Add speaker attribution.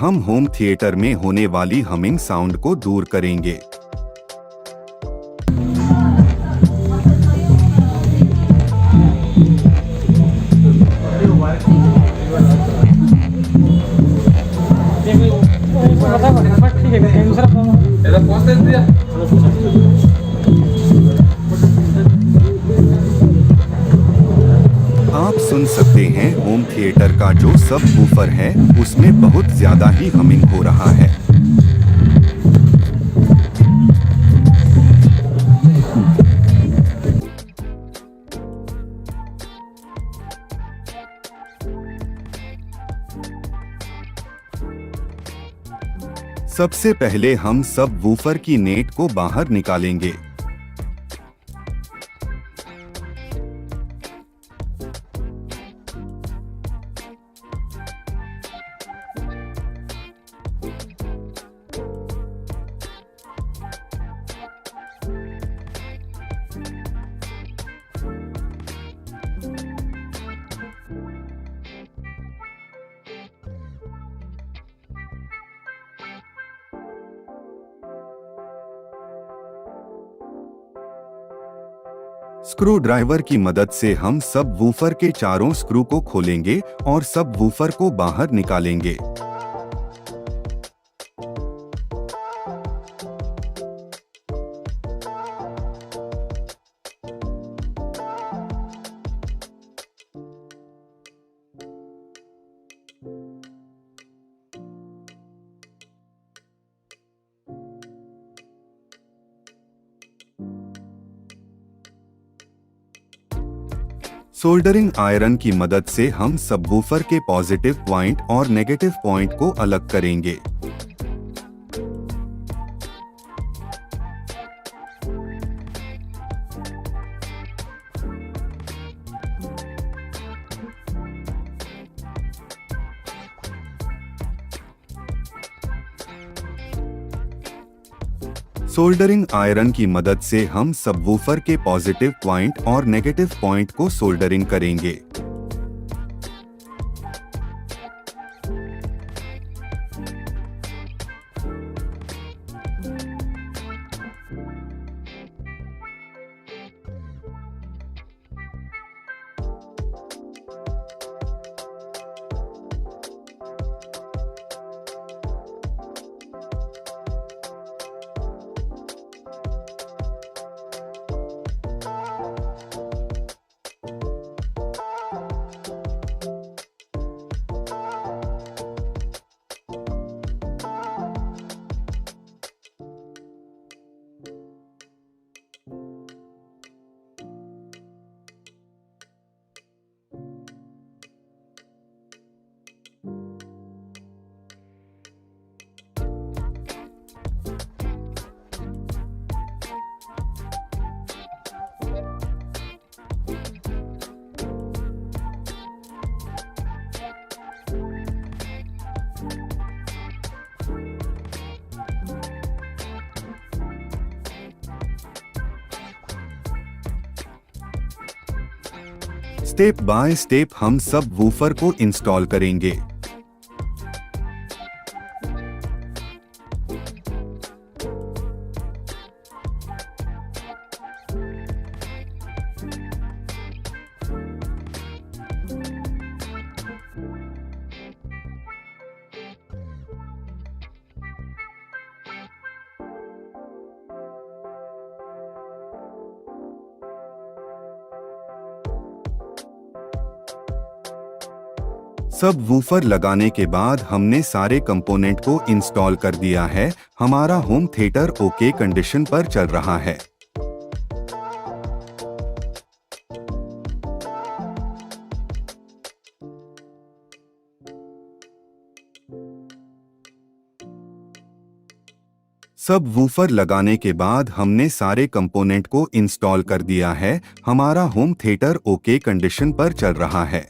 Speaker 1: हम home theatre में होने वाली हमिंग साउंड को दूर करेंगे। आप सुन सकते हैं होम थिएटर का जो सब वूफर है उसमें बहुत ज्यादा ही हमिंग हो रहा है। सबसे पहले हम सब वूफर की नेट को बाहर निकालेंगे। स्क्रू ड्राइवर की मदद से हम सब वूफर के चारों स्क्रू को खोलेंगे और सब वूफर को बाहर निकालेंगे। सोल्डरिंग आयरन की मदद से हम सबवूफर के पॉजिटिव पॉइंट और नेगेटिव पॉइंट को अलग करेंगे। सोल्डरिंग आयरन की मदद से हम सबवूफर के पॉजिटिव पॉइंट और नेगेटिव पॉइंट को सोल्डरिंग करेंगे। स्टेप बाय स्टेप हम सब वूफर को इंस्टॉल करेंगे। सब वूफर लगाने के बाद हमने सारे कंपोनेंट को इंस्टॉल कर दिया है। हमारा होम थिएटर ओके कंडीशन पर चल रहा है। सब वूफर लगाने के बाद हमने सारे कंपोनेंट को इंस्टॉल कर दिया है। हमारा होम थिएटर ओके कंडीशन पर चल रहा है।